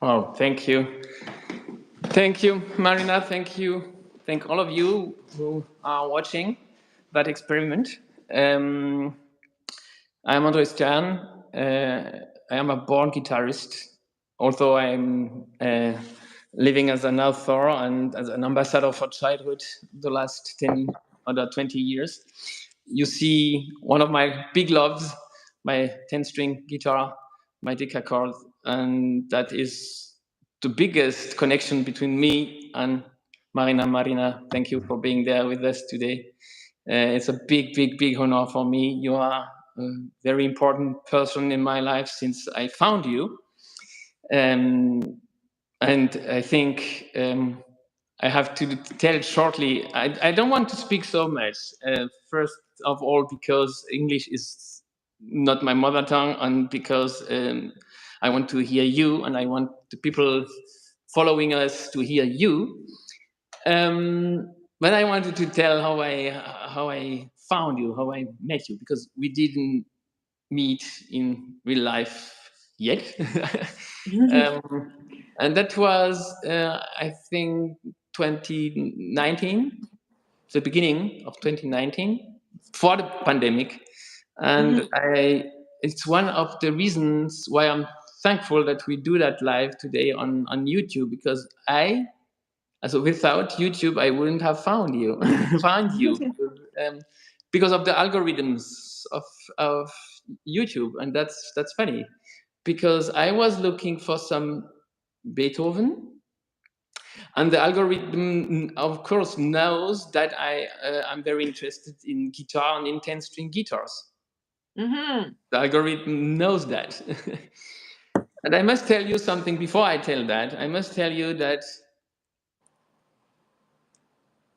Oh, thank you. Thank you, Marina. Thank you. Thank all of you who are watching that experiment. I'm Andre Stern. I am a born guitarist, although I'm living as an author and as an ambassador for childhood the last 10 or 20 years. You see one of my big loves, my 10-string guitar, my Decacorde, and that is the biggest connection between me and Marina. Marina, thank you for being there with us today. It's a big, big, big honor for me. You are a very important person in my life since I found you. And I think I have to tell it shortly. I don't want to speak so much. First of all, because English is not my mother tongue, and because I want to hear you, and I want the people following us to hear you. But I wanted to tell how I found you, how I met you, because we didn't meet in real life yet. And that was, I think, 2019, the beginning of 2019, for the pandemic. And it's one of the reasons why I'm thankful that we do that live today on YouTube, because so without YouTube, I wouldn't have found you, because of the algorithms of YouTube, and that's funny, because I was looking for some Beethoven, and the algorithm, of course, knows that I'm very interested in guitar and in 10-string guitars. The algorithm knows that, and I must tell you something before I tell that. I must tell you that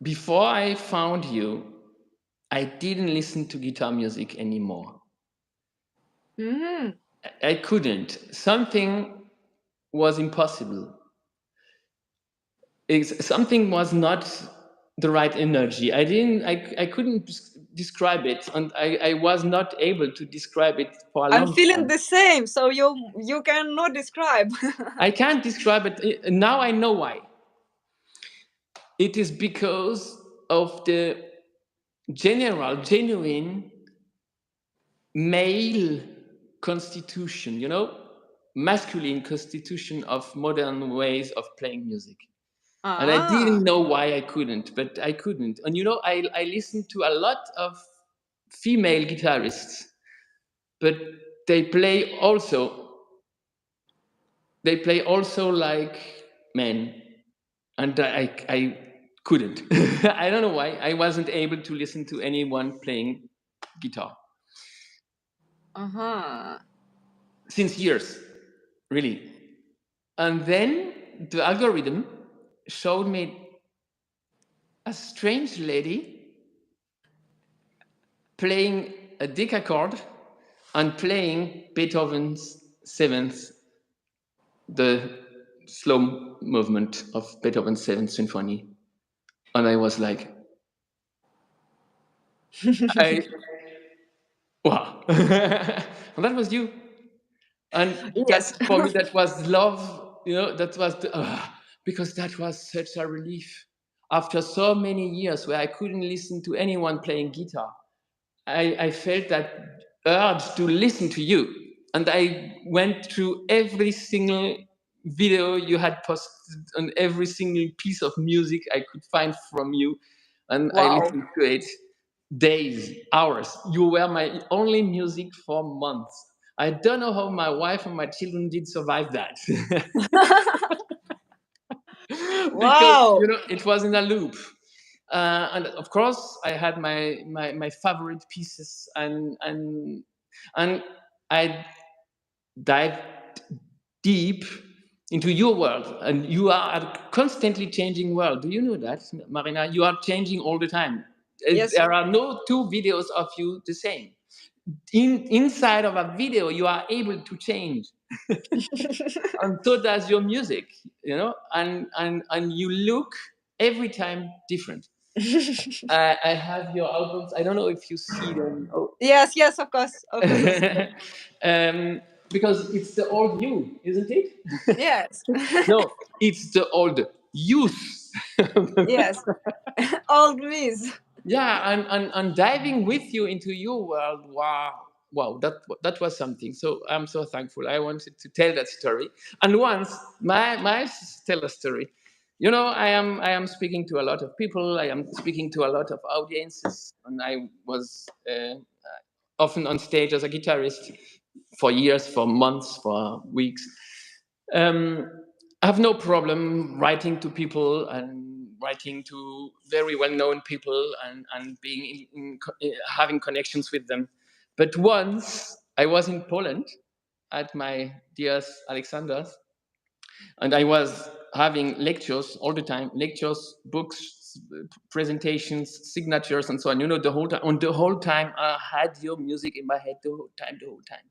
before I found you, I didn't listen to guitar music anymore. I couldn't. Something was impossible. Something was not the right energy. I couldn't describe it, and I was not able to describe it for a long time. I'm feeling the same, so you cannot describe. I can't describe it. Now I know why. It is because of the genuine male constitution, masculine constitution of modern ways of playing music. And I didn't know why I couldn't, but I couldn't. And I listened to a lot of female guitarists, but they play also like men, and I couldn't. I don't know why. I wasn't able to listen to anyone playing guitar. Since years, really. And then the algorithm showed me a strange lady playing a Decacorde and playing Beethoven's Seventh, the slow movement of Beethoven's Seventh Symphony, and I was like, wow, and that was you, and Yes. that for me that was love, that was because that was such a relief after so many years where I couldn't listen to anyone playing guitar. I felt that urge to listen to you. And I went through every single video you had posted on every single piece of music I could find from you. And I Wow. listened to it days, hours. You were my only music for months. I don't know how my wife and my children did survive that. Because Wow. it was in a loop. And of course, I had my favorite pieces, and I dived deep into your world, and you are a constantly changing world. Do you know that, Marina? You are changing all the time. Yes. There are no two videos of you the same. Inside of a video, you are able to change, and so does your music. And you look every time different. I have your albums. I don't know if you see them. Oh. Yes, yes, of course. Of course I see that. Because it's the old you, isn't it? Yes. No, it's the old youth. Yes. Old Miss. Yeah, and diving with you into your world. Wow, that was something. So I'm so thankful. I wanted to tell that story. And once my tell a story. I am speaking to a lot of people. I am speaking to a lot of audiences, and I was often on stage as a guitarist for years, for months, for weeks. I have no problem writing to people and writing to very well-known people and being having connections with them. But once I was in Poland at my dear Alexander's, and I was having lectures all the time, lectures, books, presentations, signatures, and so on. The whole time. On the whole time, I had your music in my head the whole time.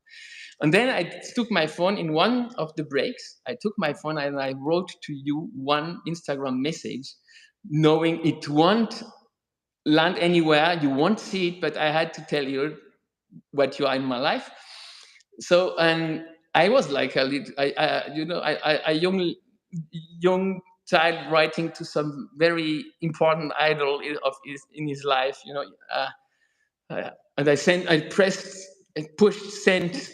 And then I took my phone in one of the breaks. I took my phone and I wrote to you one Instagram message, knowing it won't land anywhere. You won't see it, but I had to tell you what you are in my life. So, and I was like a little, a young child writing to some very important idol in his life. And I pressed, I pushed send,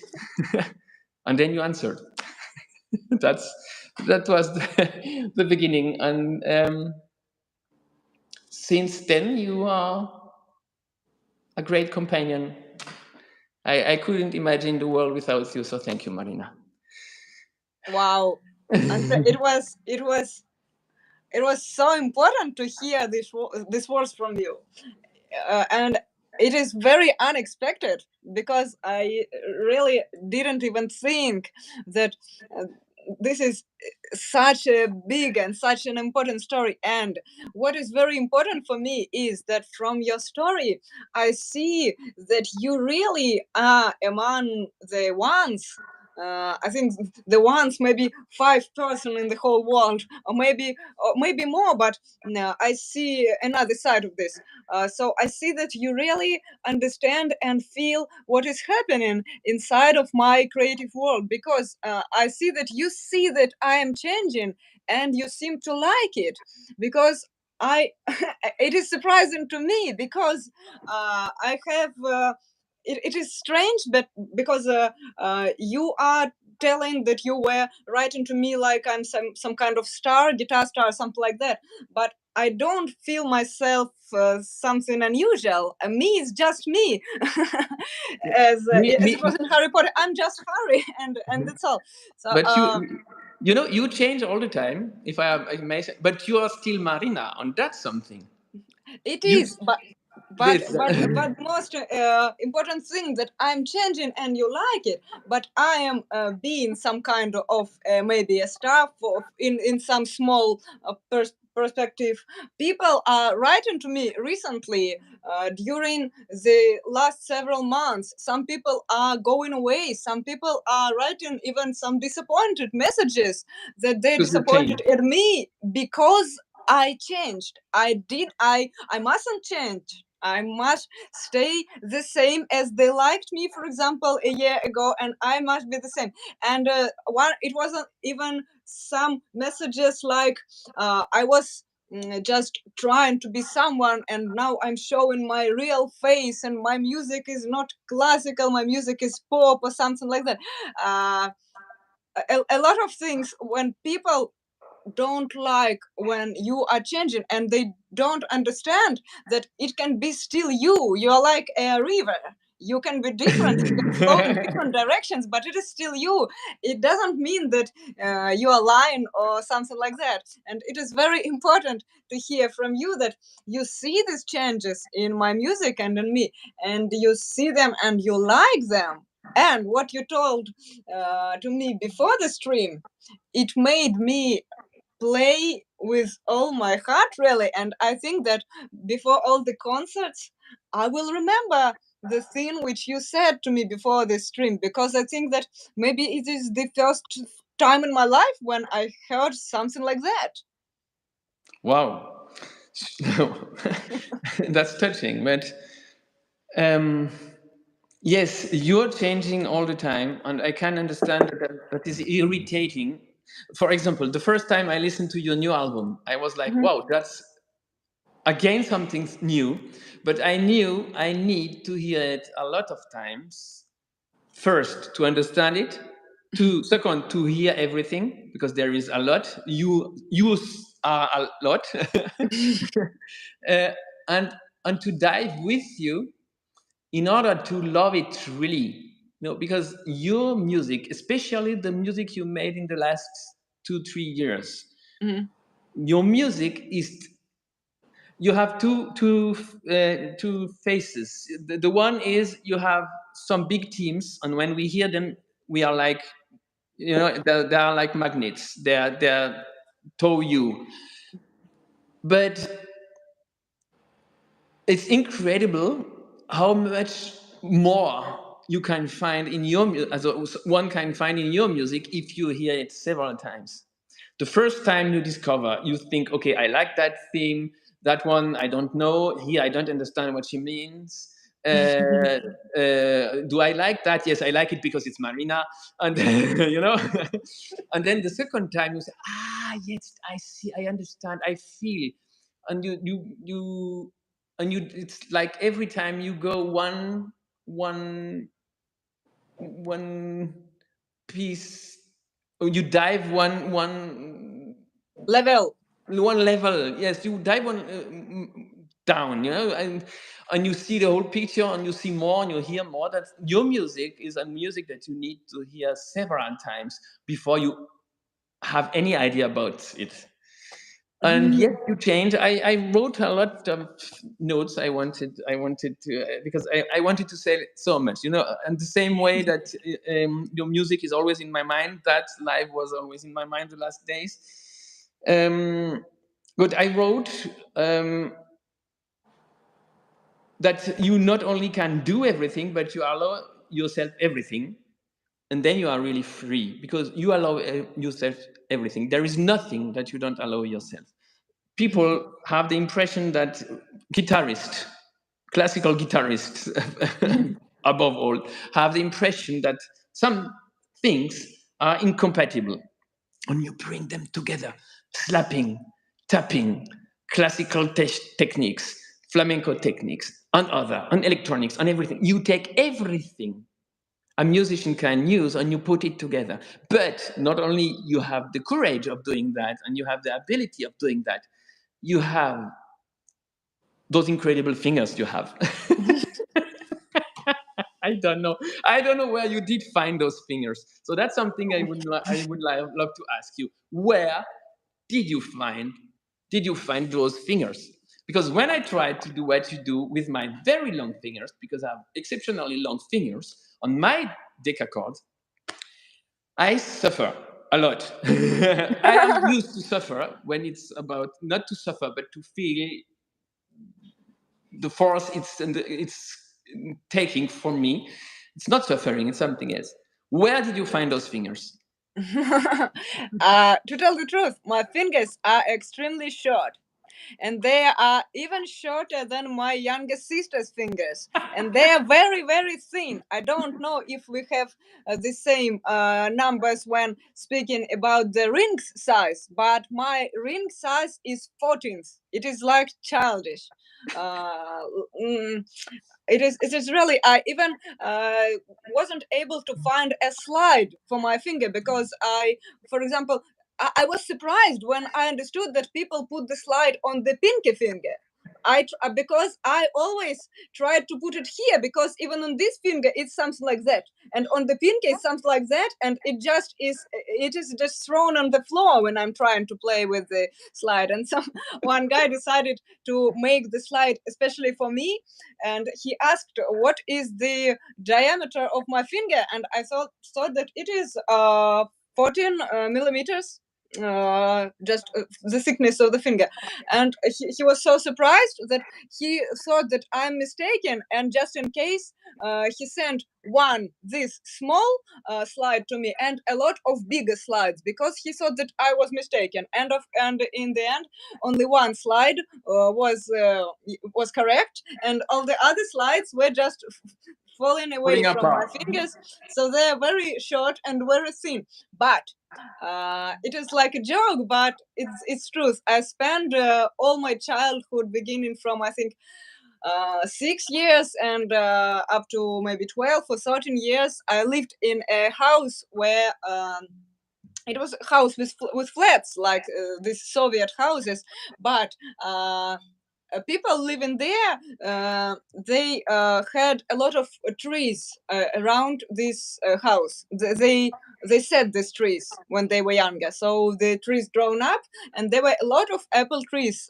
and then you answered. That's that was the beginning, and since then you are a great companion. I couldn't imagine the world without you. So thank you, Marina. Wow. And it was so important to hear these words from you. And it is very unexpected because I really didn't even think that this is such a big and such an important story. And what is very important for me is that from your story, I see that you really are among the ones. I think the ones, maybe 5% in the whole world, or maybe more. But no, I see another side of this. So I see that you really understand and feel what is happening inside of my creative world, because I see that you see that I am changing and you seem to like it, because I it is surprising to me because I have it is strange, but because you are telling that you were writing to me like I'm some kind of star, guitar star, something like that, but I don't feel myself something unusual. Me is just me. As it was in Harry Potter, I'm just Harry, and that's all. So But you change all the time. If I may say, but you are still Marina, and that's something. it You is, but but this. most important thing that I'm changing and you like it, but I am being some kind of maybe a staff of in some small perspective. People are writing to me recently during the last several months. Some people are going away, some people are writing even some disappointed messages that they Because you change. disappointed in me because I changed. I mustn't change. I must stay the same as they liked me, for example, a year ago, and I must be the same. And one, it wasn't even some messages like I was just trying to be someone, and now I'm showing my real face, and my music is not classical, my music is pop or something like that. Uh, a lot of things when people don't like when you are changing and they don't understand that it can be still you. You're like a river. You can be different, you can flow in different directions, but it is still you. It doesn't mean that you are lying or something like that. And it is very important to hear from you that you see these changes in my music and in me, and you see them and you like them. And what you told to me before the stream, it made me play with all my heart, really. And I think that before all the concerts I will remember the thing which you said to me before the stream, because I think that maybe it is the first time in my life when I heard something like that. Wow. That's touching. But um, yes, you're changing all the time, and I can understand that is irritating. For example, the first time I listened to your new album, I was like, Mhm. wow, that's again something new. But I knew I need to hear it a lot of times. First, to understand it. Second, to hear everything, because there is a lot. You use a lot. uh, and to dive with you in order to love it really. Because your music, especially the music you made in the last 2 3 years, Mhm. your music is, you have two faces. The one is you have some big teams, and when we hear them, we are like, they are like magnets. They're tow you. But it's incredible how much more you can find in your one can find in your music if you hear it several times. The first time you discover, you think, okay, I like that theme. That one I don't know. Here I don't understand what she means. Do I like that? Yes, I like it because it's Marina, and and then the second time you say, yes, I see, I understand, I feel, and it's like every time you go one one piece, or you dive Level. one level. Yes, you dive one down, and you see the whole picture, and you see more, and you hear more. That your music is a music that you need to hear several times before you have any idea about it. And yes, you change. I wrote a lot of notes. I wanted to, because I wanted to say so much, and the same way that your music is always in my mind, that live was always in my mind the last days. But I wrote that you not only can do everything, but you allow yourself everything, and then you are really free because you allow yourself everything. There is nothing that you don't allow yourself. People have the impression that guitarists, classical guitarists, above all, have the impression that some things are incompatible. And you bring them together, slapping, tapping, classical techniques, flamenco techniques, and electronics, and everything. You take everything a musician can use and you put it together. But not only you have the courage of doing that and you have the ability of doing that, you have those incredible fingers you have. I don't know where you did find those fingers. So that's something I would love to ask you. Where did you find those fingers? Because when I try to do what you do with my very long fingers, because I have exceptionally long fingers on my Decacorde, I suffer a lot. I am used to suffer when it's about not to suffer, but to feel the force it's taking from me. It's not suffering, it's something else. Where did you find those fingers? To tell the truth, my fingers are extremely short. And they are even shorter than my youngest sister's fingers. And they are very, very thin. I don't know if we have the same numbers when speaking about the ring size, but my ring size is 14th. It is like childish. Uh, mm, it is really, I even wasn't able to find a slide for my finger because for example, I was surprised when I understood that people put the slide on the pinky finger. Because I always tried to put it here, because even on this finger it's something like that, and on the pinky it's something like that, and it is just thrown on the floor when I'm trying to play with the slide. And some one guy decided to make the slide especially for me, and he asked what is the diameter of my finger, and I thought that it is 14 millimeters, just the thickness of the finger. And he was so surprised that he thought that I'm mistaken, and just in case, he sent one this small slide to me and a lot of bigger slides, because he thought that I was mistaken. And in the end, only one slide was correct, and all the other slides were just falling away Falling from my apart. fingers. So they are very short and very thin. But it is like a joke, but it's truth. I spent all my childhood, beginning from I think 6 years and up to maybe 12 or 13 years. I lived in a house where it was a house with flats, like these Soviet houses, but people living there, they had a lot of trees around this house. They set these trees when they were younger, so the trees grown up, and there were a lot of apple trees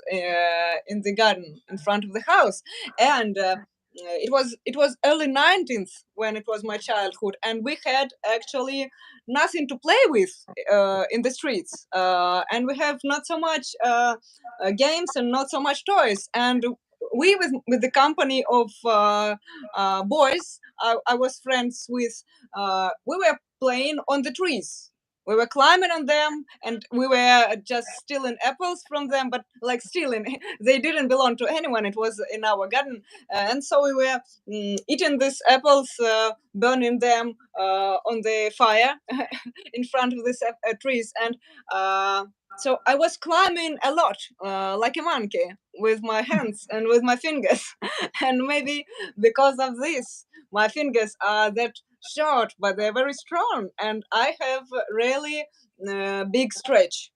in the garden in front of the house. And it was early 19th when it was my childhood, and we had actually nothing to play with in the streets, and we have not so much games and not so much toys. And we, with the company of boys I was friends with, we were playing on the trees. We were climbing on them, and we were just stealing apples from them, but like stealing, they didn't belong to anyone, it was in our garden. And so we were eating these apples, burning them on the fire in front of these trees. And so I was climbing a lot, like a monkey, with my hands and with my fingers. And maybe because of this, my fingers are that short, but they're very strong, and I have really big stretch.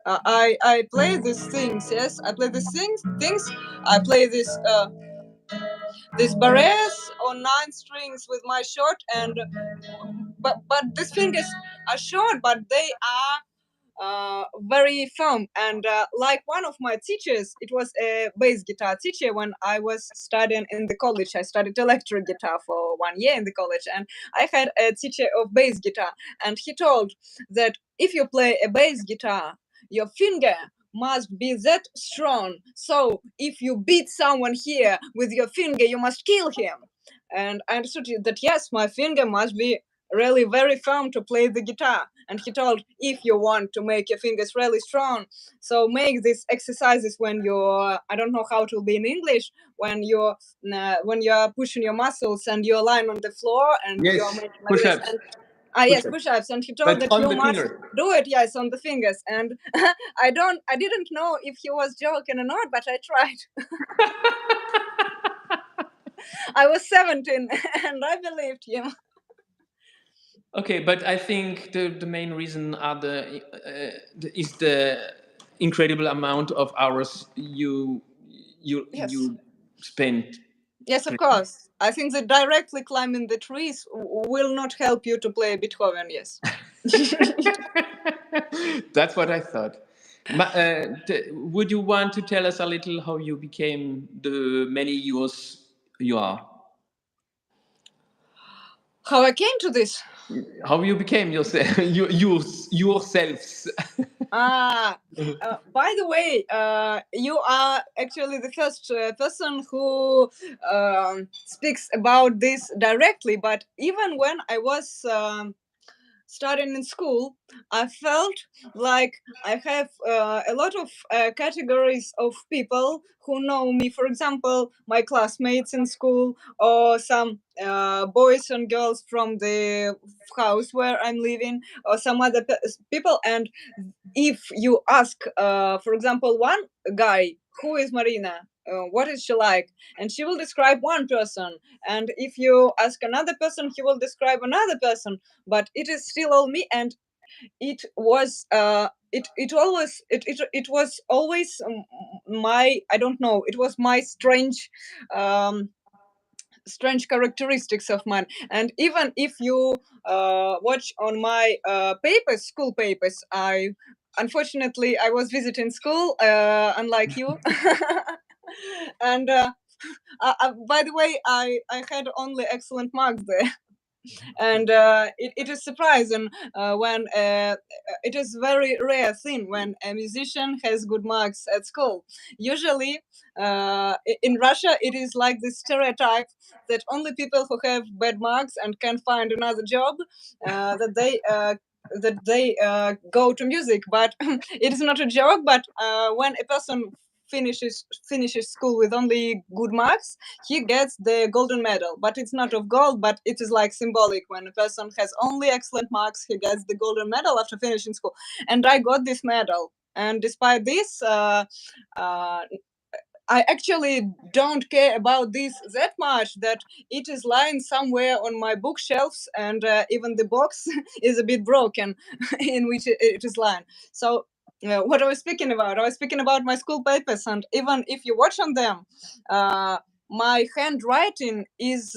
I play these things. Yes, I play these things. I play these barres on 9 strings with my short, and but these fingers are short, but they are very firm. And like one of my teachers, it was a bass guitar teacher when I was studying in the college. I studied electric guitar for 1 year in the college, and I had a teacher of bass guitar, and he told that if you play a bass guitar, your finger must be that strong, so if you beat someone here with your finger, you must kill him. And I understood that yes, my finger must be really very firm to play the guitar. And he told, if you want to make your fingers really strong, so make these exercises when you're, I don't know how it will be in English, when you're pushing your muscles and you're lying on the floor and Yes, you're making like this. push-ups. And yes, push-ups. And he told But that on you the must finger. do it, yes, on the fingers. And I didn't know if he was joking or not, but I tried. I was 17 and I believed him. Okay, but I think the main reason is the incredible amount of hours Yes. you spend. Yes, of course. I think that directly climbing the trees will not help you to play Beethoven, yes. That's what I thought. Would you want to tell us a little how you became the many years you are? How I came to this? How you became yourself, yourselves? By the way, you are actually the first person who speaks about this directly. But even when I was studying in school, I felt like I have a lot of categories of people who know me. For example, my classmates in school, or some boys and girls from the house where I'm living, or some other people. And if you ask, for example, one guy, who is Marina? What is she like? And she will describe one person. And if you ask another person, he will describe another person. But it is still all me, and it was it was always my, I don't know, it was my um, strange characteristics of mine. And even if you watch on my papers, school papers, I unfortunately I was visiting school, unlike you. And by the way, I had only excellent marks there. And it is surprising when it is very rare thing when a musician has good marks at school. Usually in Russia it is like this stereotype that only people who have bad marks and can find another job, that they go to music. But it is not a joke. But when a person finishes school with only good marks, he gets the golden medal. But it's not of gold, but it is like symbolic. When a person has only excellent marks, he gets the golden medal after finishing school. And I got this medal. And despite this, I actually don't care about this that much, that it is lying somewhere on my bookshelves, and even the box is a bit broken in which it is lying. So what I was speaking about, I was speaking about my school papers. And even if you watch on them, my handwriting is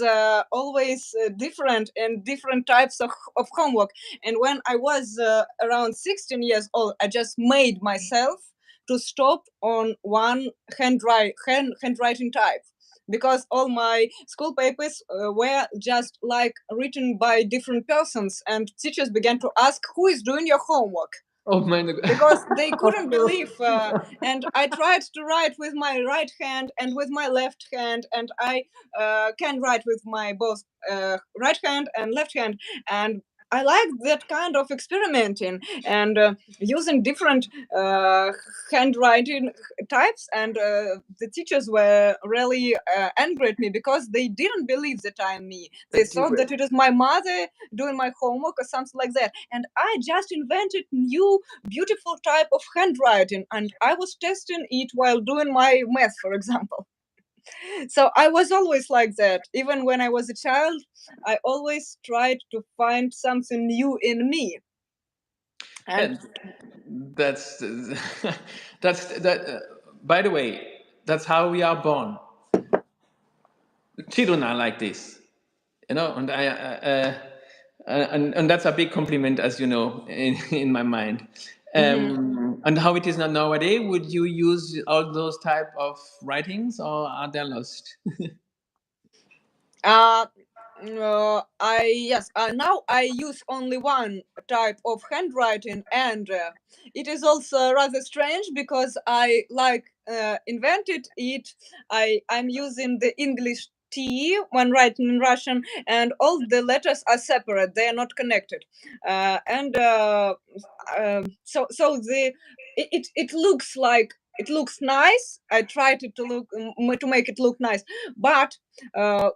always different, and different types of homework. And when I was around 16 years old, I just made myself to stop on one handwriting type, because all my school papers were just like written by different persons, and teachers began to ask, who is doing your homework? Oh my God. Because they couldn't believe. And I tried to write with my right hand and with my left hand, and I can write with my both right hand and left hand. And I like that kind of experimenting, and using different handwriting types. And the teachers were really angry at me, because they didn't believe that I'm me. They thought that it is my mother doing my homework or something like that. And I just invented new beautiful type of handwriting, and I was testing it while doing my math, for example. So I was always like that. Even when I was a child, I always tried to find something new in me. And that's that's that. By the way, that's how we are born. Children are like this, and and that's a big compliment, as you know, in my mind. And how it is not nowadays? Would you use all those type of writings, or are they lost? uh, now I use only one type of handwriting, and it is also rather strange, because I invented it. I'm using the English T when writing in Russian, and all the letters are separate; they are not connected. And so it looks like, it looks nice. I tried it to make it look nice, but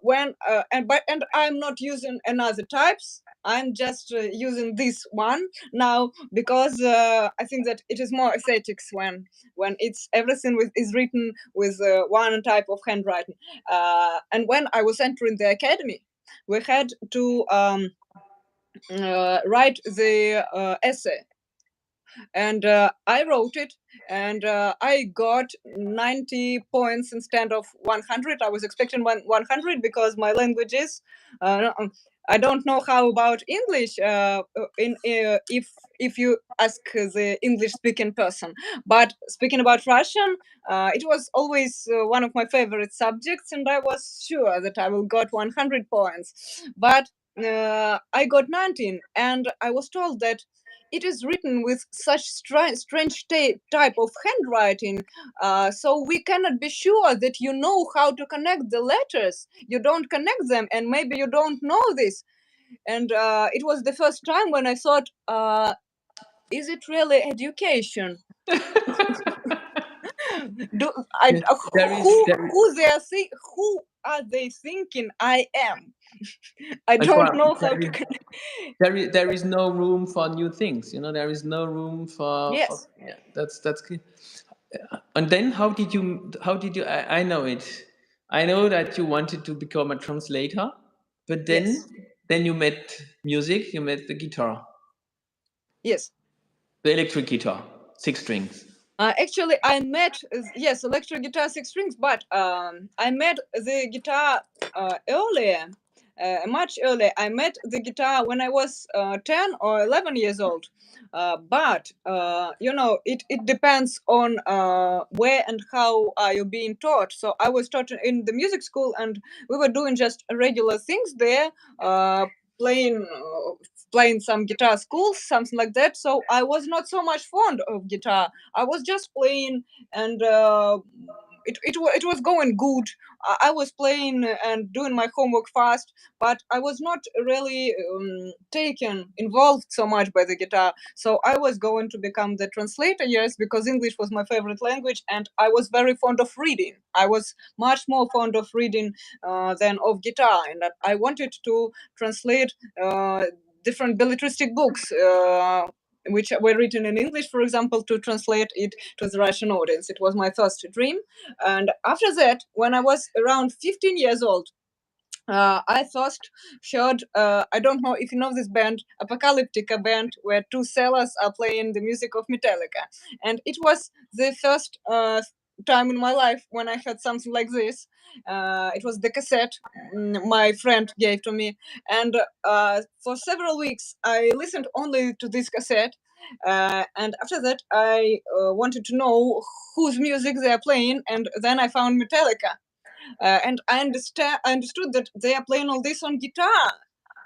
when and I'm not using another types. I'm just using this one now, because I think that it is more aesthetics when it's everything is written with one type of handwriting. And when I was entering the academy, we had to write the essay, and I wrote it, and I got 90 points instead of 100. I was expecting 100, because my languages I don't know how about English. If you ask the English-speaking person, but speaking about Russian, it was always one of my favorite subjects, and I was sure that I will got 100 points. But I got 19, and I was told that it is written with such strange type of handwriting, so we cannot be sure that you know how to connect the letters. You don't connect them, and maybe you don't know this. And it was the first time when I thought, is it really education? Do I there is there, who are they thinking I am? I don't Antoine, know how to connect. there is no room for new things. You know, there is no room for Yes, yeah. That's clear. And then how did you I know it. I know that you wanted to become a translator, but then yes, you met music. You met the guitar, yes. the electric guitar, 6 strings. Actually, I met yes, electric guitar 6 strings, but I met the guitar earlier, much earlier. I met the guitar when I was 10 or 11 years old. But it depends on where and how are you being taught. So I was taught in the music school, and we were doing just regular things there, playing playing some guitar schools, something like that. So I was not so much fond of guitar. I was just playing, and it was going good. I was playing and doing my homework fast, but I was not really taken involved so much by the guitar. So I was going to become the translator, yes, because English was my favorite language, and I was very fond of reading. I was much more fond of reading than of guitar, and I wanted to translate different belletristic books. Which were written in English, for example, to translate it to the Russian audience. It was my first dream. And after that, when I was around 15 years old, I first heard, I don't know if you know this band, Apocalyptica band, where two sellers are playing the music of Metallica. And it was the first time in my life when I heard something like this. It was the cassette my friend gave to me. And for several weeks, I listened only to this cassette. And after that, I wanted to know whose music they are playing. And then I found Metallica. And I understood that they are playing all this on guitar.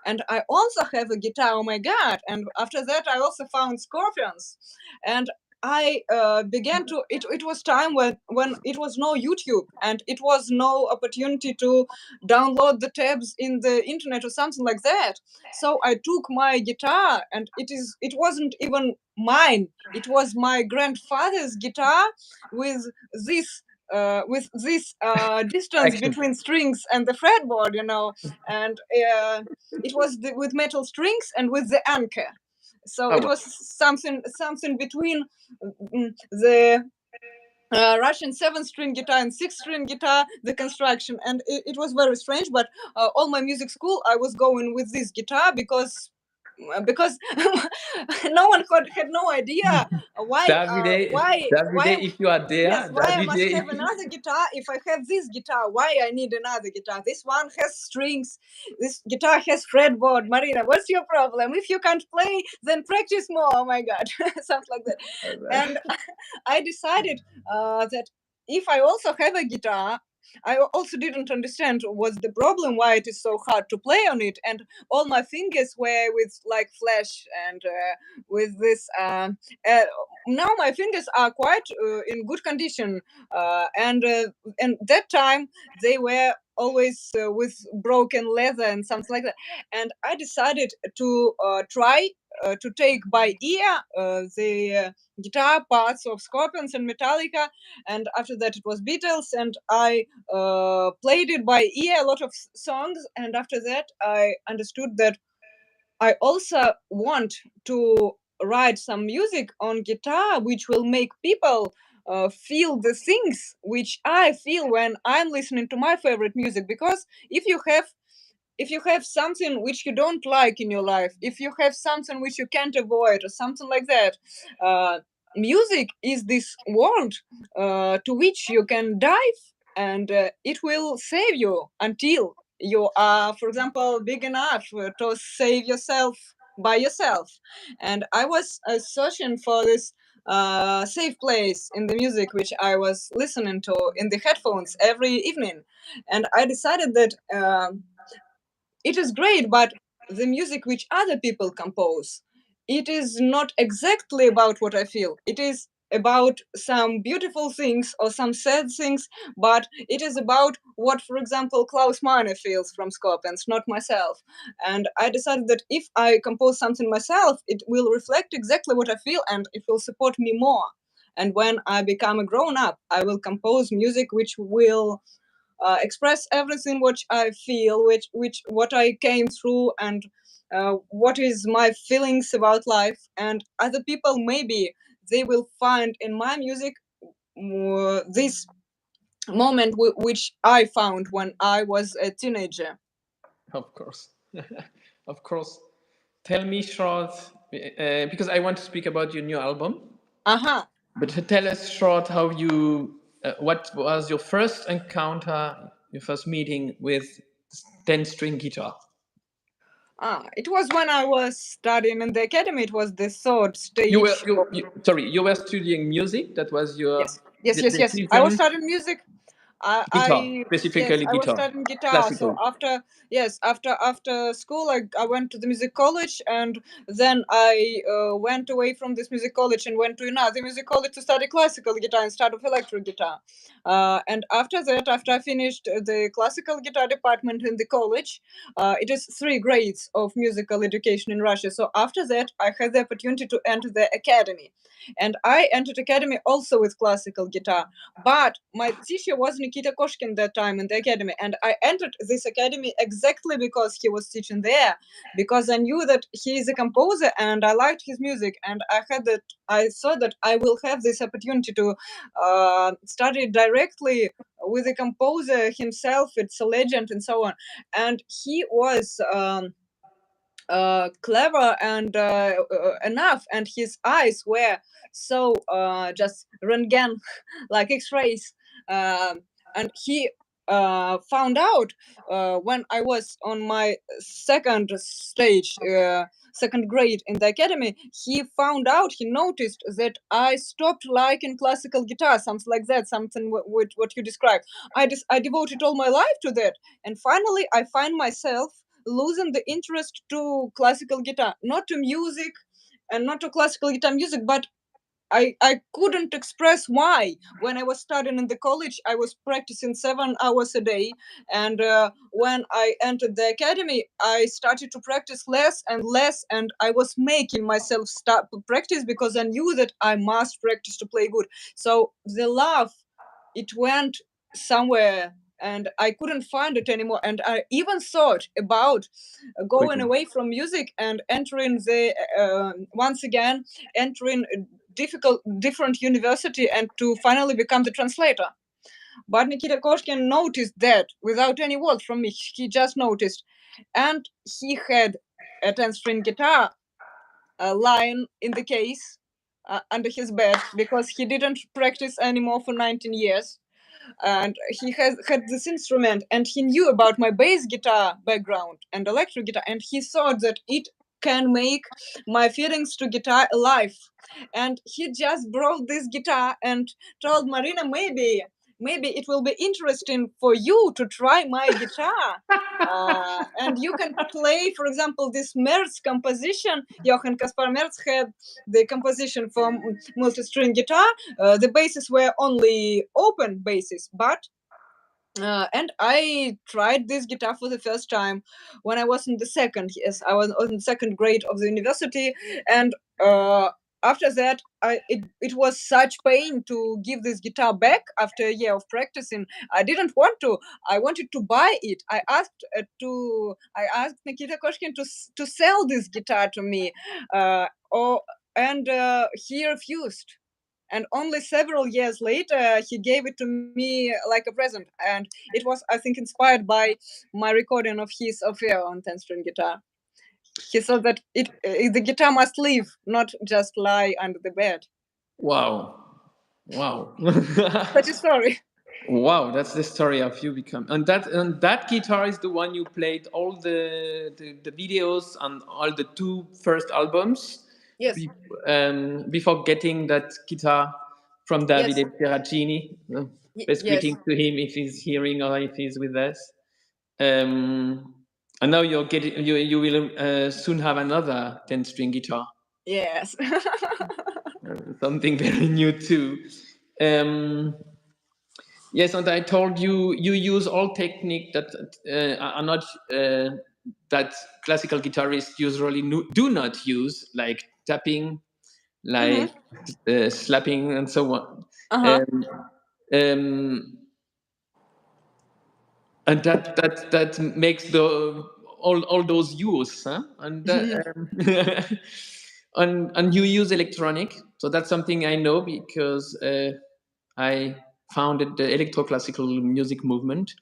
And I also have a guitar. Oh my god! And after that, I also found Scorpions, and I began to. It was time when it was no YouTube and it was no opportunity to download the tabs in the internet or something like that. So I took my guitar, and it wasn't even mine. It was my grandfather's guitar with this distance Action. between strings and the fretboard, and it was with metal strings and with the anchor. So Oh, it wow. was something between the Russian 7 string guitar and 6 string guitar, the construction, and it was very strange. But all my music school, I was going with this guitar because no one had no idea Davide, why if you are yes, there, why I must Davide, have another guitar if I have this guitar? Why I need another guitar? This one has strings. This guitar has fretboard. Marina, what's your problem? If you can't play, then practice more. Oh my god, something like that. And I decided that if I also have a guitar, I also didn't understand what's the problem, why it is so hard to play on it, and all my fingers were with like flesh and with this. Now my fingers are quite in good condition, and that time they were always with broken leather and something like that. And I decided to try to take by ear the guitar parts of Scorpions and Metallica, and after that it was Beatles, and I played it by ear a lot of songs, and after that I understood that I also want to write some music on guitar which will make people feel the things which I feel when I'm listening to my favorite music. Because if you have something which you don't like in your life, if you have something which you can't avoid or something like that, uh, music is this world to which you can dive, and it will save you until you are, for example, big enough to save yourself by yourself. And I was searching for this safe place in the music which I was listening to in the headphones every evening. And I decided that it is great, but the music which other people compose, it is not exactly about what I feel. It is about some beautiful things or some sad things, but it is about what, for example, Klaus Meine feels from Scorpions, not myself. And I decided that if I compose something myself, it will reflect exactly what I feel and it will support me more. And when I become a grown up, I will compose music which will express everything which I feel, which what I came through, and what is my feelings about life. And other people maybe they will find in my music this moment which I found when I was a teenager. Of course. Of course. Tell me short, because I want to speak about your new album. Uh-huh. But tell us short how you, what was your first encounter, your first meeting with 10-string guitar? It was when I was studying in the academy. It was the third You were, stage. sorry, you were studying music. That was your Yes, yes, yes, yes. I was decision. studying music. Guitar, Yes, specifically I was guitar, studying guitar. So classical. after school, I went to the music college, and then I went away from this music college and went to another music college to study classical guitar instead of electric guitar. And after that, after I finished the classical guitar department in the college, it is 3 grades of musical education in Russia. So after that, I had the opportunity to enter the academy, and I entered academy also with classical guitar. But my teacher was Nikita Koshkin that time in the academy, and I entered this academy exactly because he was teaching there, because I knew that he is a composer and I liked his music, and I thought that I will have this opportunity to study directly with the composer himself. It's a legend and so on, and he was. Clever and enough, and his eyes were so just röntgen like x-rays. And he found out when I was on my second stage, second grade in the academy. He found out, he noticed that I stopped liking classical guitar, something like that, something with what you described. I devoted all my life to that, and finally I find myself losing the interest to classical guitar, not to music and not to classical guitar music, but I couldn't express why. When I was studying in the college, I was practicing 7 hours a day. And when I entered the academy, I started to practice less and less. And I was making myself stop practice because I knew that I must practice to play good. So the love, it went somewhere and I couldn't find it anymore. And I even thought about going away from music and entering the, once again, entering different university and to finally become the translator. But Nikita Koshkin noticed that without any words from me. He just noticed. And he had a 10-string guitar lying in the case under his bed because he didn't practice anymore for 19 years. And he had this instrument, and he knew about my bass guitar background and electric guitar, and he thought that it can make my feelings to guitar alive. And he just brought this guitar and told Marina, maybe it will be interesting for you to try my guitar. And you can play, for example, this Merz composition. Johann Kaspar Merz had the composition for multi-string guitar. The basses were only open basses, but and I tried this guitar for the first time when I was in the second. Yes, I was in the second grade of the university, and after that, it was such pain to give this guitar back after a year of practicing. I didn't want to. I wanted to buy it. I asked Nikita Koshkin to sell this guitar to me, and he refused. And only several years later he gave it to me like a present, and it was, I think, inspired by my recording of his affair on 10-string guitar. He thought that the guitar must live, not just lie under the bed. Wow. Wow. Such a story. Wow, that's the story of you become. And that guitar is the one you played all the videos on all the two first albums Yes, be, before getting that guitar from yes, Davide Terracini. Best yes, greetings to him if he's hearing or if he's with us. Um, and now you will soon have another 10-string guitar, yes. something very new too. Um, Yes, and I told you you use all technique that are not that classical guitarists usually do not use, like tapping, Hmm. like slapping, and so on. Uh-huh. Um, um, and that makes the all those use, huh? And you use electronic, so that's something I know because I founded the electroclassical music movement.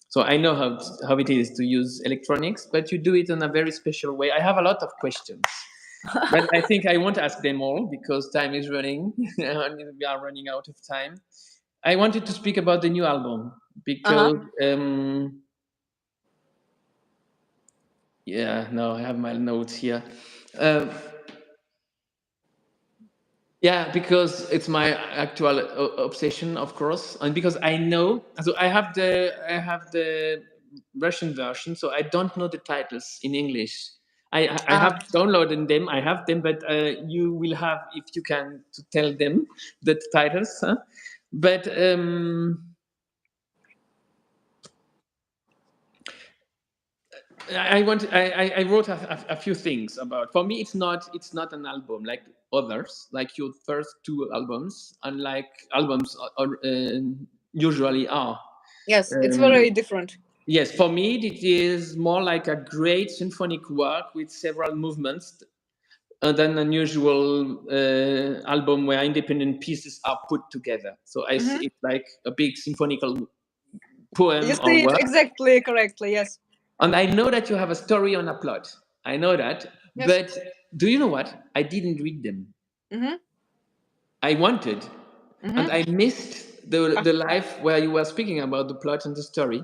So I know how it is to use electronics, but you do it in a very special way. I have a lot of questions, but I think I won't ask them all because time is running and we are running out of time. I wanted to speak about the new album Uh-huh. because yeah, no, I have my notes here. Um, Yeah, because it's my actual obsession, of course, and because I know. So I have the Russian version, so I don't know the titles in English. I have Uh, downloaded them. I have them, but you will have if you can to tell them the titles. Huh? But I wrote a few things about. For me, it's not an album like others, like your first two albums, unlike albums usually are. yes, it's Um, very different. yes, for me, it is more like a great symphonic work with several movements than an usual album where independent pieces are put together. So I Hmm. see it like a big symphonical You poem or see it work. exactly correctly. Yes, And I know that you have a story on a plot. I know that. yes. But do you know what? I didn't read them. Mm-hmm. I wanted. And Mm-hmm. I missed the life where you were speaking about the plot and the story.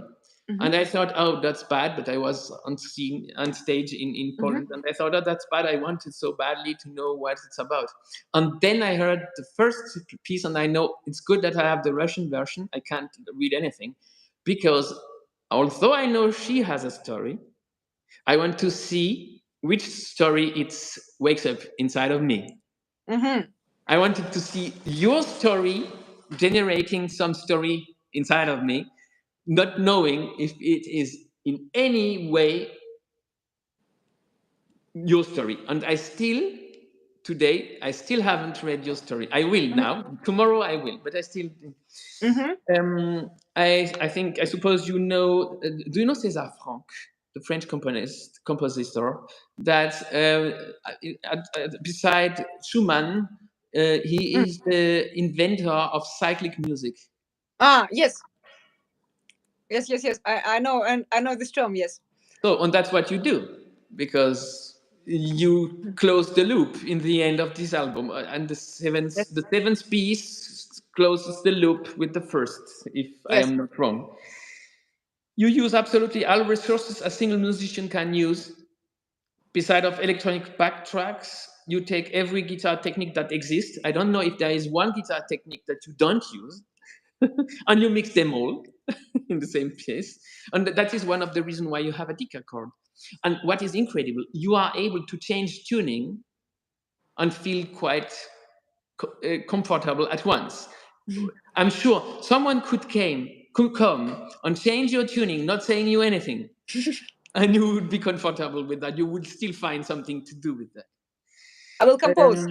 Mm-hmm. And I thought, oh, that's bad. But I was on stage in Mm-hmm. Poland. And I thought, oh, that's bad. I wanted so badly to know what it's about. And then I heard the first piece. And I know it's good that I have the Russian version. I can't read anything. Because although I know she has a story, I want to see which story it wakes up inside of me. Mm-hmm. I wanted to see your story generating some story inside of me, not knowing if it is in any way your story. And today, I still haven't read your story. I will now. Tomorrow I will, but I still. Mm-hmm. I think I suppose you know. Do you know César Franck, the French compositor? That beside Schumann, he Mm. is the inventor of cyclic music. Ah, yes, yes, yes, yes. I know, and I know this term. Yes. So, and that's what you do because you close the loop in the end of this album, and Yes. the seventh piece closes the loop with the first, if I Yes. am not wrong. You use absolutely all resources a single musician can use. Beside of electronic backtracks, you take every guitar technique that exists. I don't know if there is one guitar technique that you don't use, and you mix them all in the same piece. And that is one of the reasons why you have a Decacorde. And what is incredible, you are able to change tuning and feel quite comfortable at once. I'm sure someone could come and change your tuning, not saying you anything, and you would be comfortable with that. You would still find something to do with that. I will compose.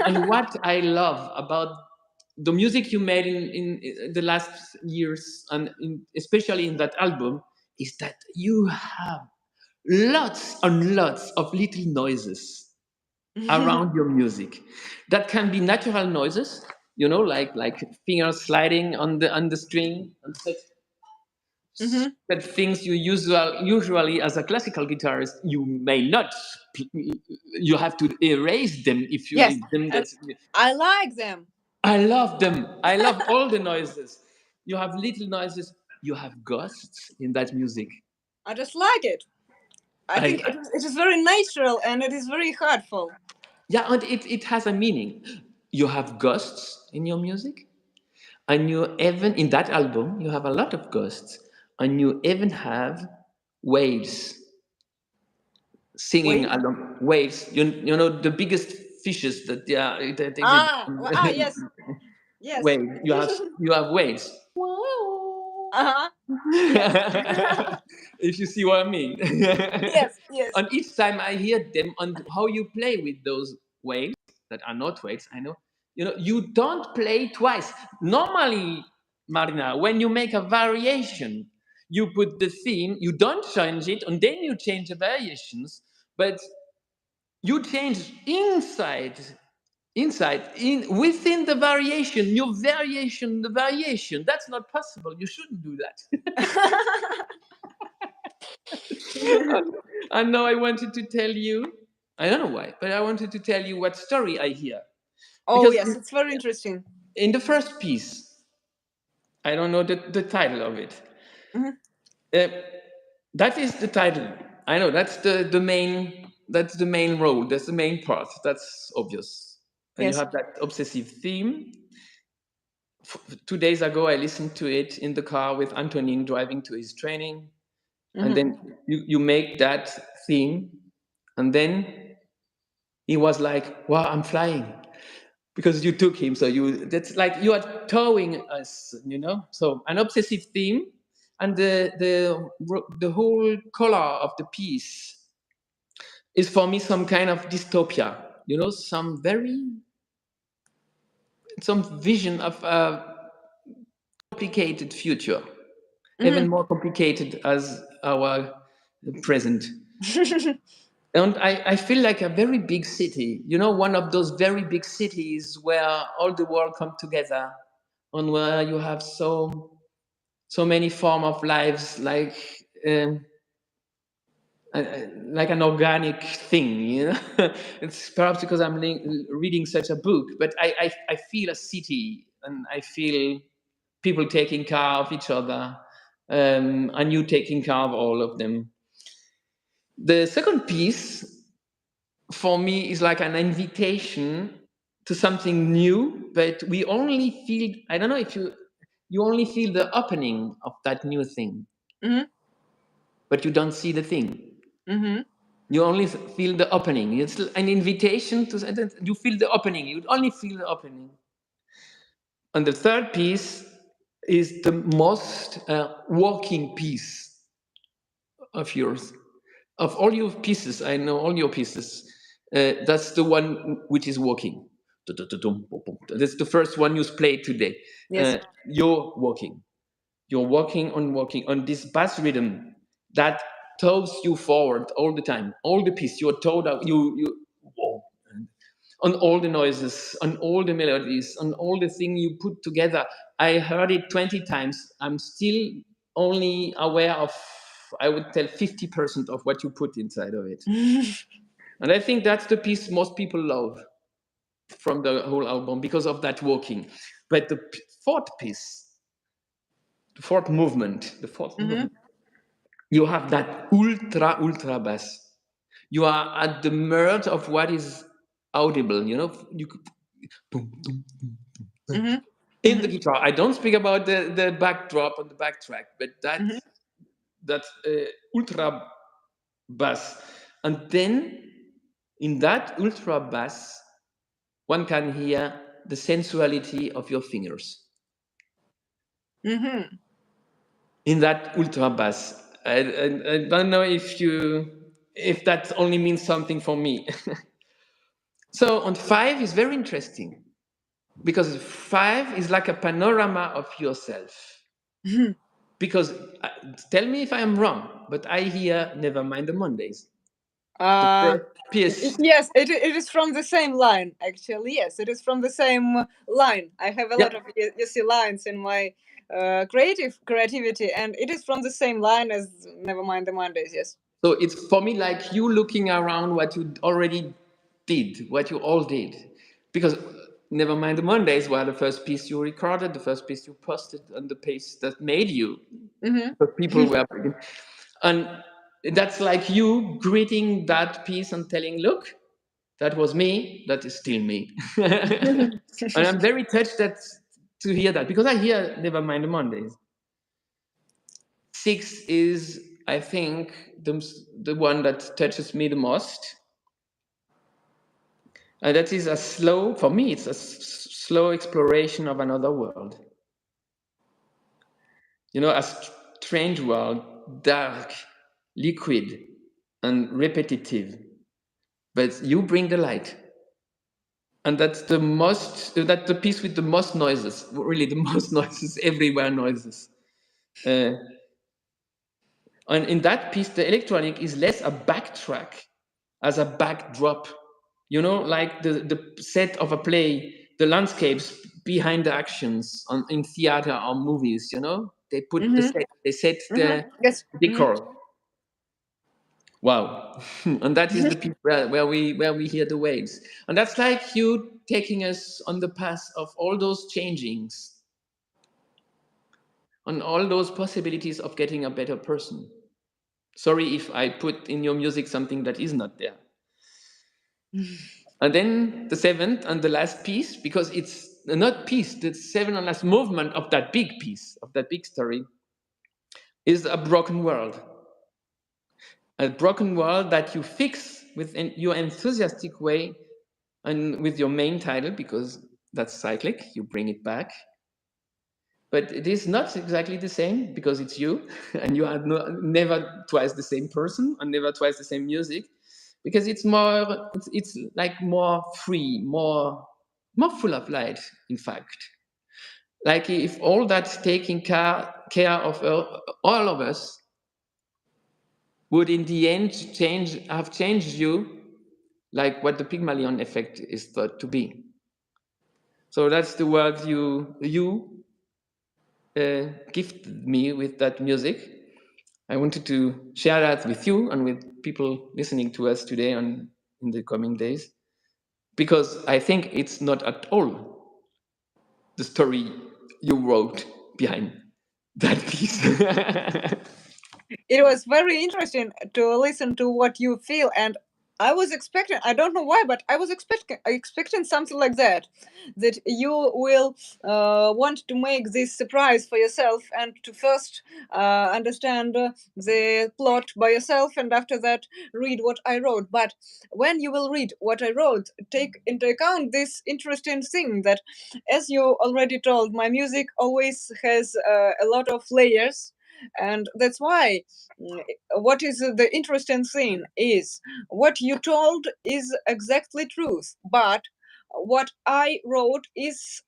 And what I love about the music you made in the last years, and especially in that album, is that you have lots and lots of little noises around your music that can be natural noises, like fingers sliding on the string and Mm-hmm. such things you usually as a classical guitarist you may not. You have to erase them if you Yes, leave them. and That's, I like them. I love them. I love all the noises. you have little noises, you have ghosts in that music. I just like it. I I, think it is very natural and it is very heartful. yeah, and it has a meaning. You have ghosts in your music, and you even in that album you have a lot of ghosts, and you even have waves singing Wait. along waves. You know the biggest fishes that they did Yes, yes. wave. You have waves. Uh-huh. Yes. If you see what I mean. Yes, yes. And each time I hear them and how you play with those waves that are not waves, I know, you don't play twice. Normally, Marina, when you make a variation, you put the theme, you don't change it, and then you change the variations, but you change inside in within the variation, your variation, the variation. That's not possible. You shouldn't do that. And now I wanted to tell you, I don't know why, but I wanted to tell you what story I hear. Oh, Because yes, it's very interesting. in the first piece, I don't know the title of it. Mhm. Uh, that is the title. I know that's the main role. That's the main part. That's obvious. And you Yes. have that obsessive theme. 2 days ago, I listened to it in the car with Antonin driving to his training. And Hmm. then you make that theme. And then he was like, wow, I'm flying. Because you took him. So that's like you are towing us. So an obsessive theme. And the whole color of the piece is for me some kind of dystopia. Some vision of a complicated future, even Hmm. more complicated as our present. And I feel like a very big city, one of those very big cities where all the world come together, and where you have so many form of lives, um, like an organic thing. It's perhaps because I'm reading such a book, but I feel a city, and I feel people taking care of each other, and you taking care of all of them. The second piece for me is like an invitation to something new, but we only feel, I don't know if you only feel the opening of that new thing, Hmm. but you don't see the thing. Hmm. You only feel the opening. It's an invitation you feel the opening. You only feel the opening. And the third piece is the most working piece of yours. Of all your pieces, I know all your pieces. That's the one which is working. That's the first one you played today. Yes. You're working. You're working on this bass rhythm that tows you forward all the time. All the piece you're towed out. Whoa, on all the noises, on all the melodies, on all the thing you put together. I heard it 20 times. I'm still only aware of, I would tell, 50% of what you put inside of it. And I think that's the piece most people love from the whole album because of that walking. But the fourth piece, Hmm. you have that ultra bass. You are at the merge of what is audible. You could, boom, boom, Hmm. in the Hmm. guitar. I don't speak about the backdrop and the backtrack, but Hmm. that ultra bass, and then in that ultra bass, one can hear the sensuality of your fingers Hmm. in that ultra bass. I don't know if that only means something for me. So on five is very interesting because five is like a panorama of yourself. Because tell me if I am wrong, but I hear "Never Mind the Mondays." The Uh, first piece. yes, it is from the same line, actually. Yes, it is from the same line. I have a Yeah. lot of lines in my creativity, and it is from the same line as Never Mind the Mondays, yes. So it's for me like you looking around what you already did, what you all did, because Never Mind the Mondays were the first piece you recorded, the first piece you posted, and the piece that made you. Mm-hmm. The people were, and that's like you greeting that piece and telling, "Look, that was me. That is still me." And I'm very touched to hear that because I hear Never Mind the Mondays. 6 is, I think, the one that touches me the most. And that is a slow, for me, it's a slow exploration of another world. A strange world, dark, liquid, and repetitive. But you bring the light. And that's the piece with the most noises, really the most noises, everywhere noises. Uh, and in that piece, the electronic is less a backtrack as a backdrop. Like the set of a play, the landscapes behind the actions in theater or movies, they put the Mm-hmm. set, they set Mm-hmm. the Yes. Mm-hmm. decor. Wow. And that is the piece where we hear the waves. And that's like you taking us on the path of all those changings, on all those possibilities of getting a better person. Sorry if I put in your music something that is not there. And then the seventh and the last piece, because it's not piece, the seventh and last movement of that big piece, of that big story, is a broken world. A broken world that you fix with your enthusiastic way and with your main title, because that's cyclic, you bring it back. But it is not exactly the same because it's you, and you are never twice the same person and never twice the same music, because it's like more free, more full of light. In fact, like if all that taking care of all of us would in the end have changed you, like what the Pygmalion effect is thought to be. So that's the word you gifted me with that music. I wanted to share that with you and with people listening to us today and in the coming days, because I think it's not at all the story you wrote behind that piece. It was very interesting to listen to what you feel, and I was expecting, I don't know why, but I was expecting something like that you will want to make this surprise for yourself and to first understand the plot by yourself, and after that read what I wrote. But when you will read what I wrote, take into account this interesting thing that, as you already told, my music always has a lot of layers, and that's why what is the interesting thing is what you told is exactly truth, but what I wrote is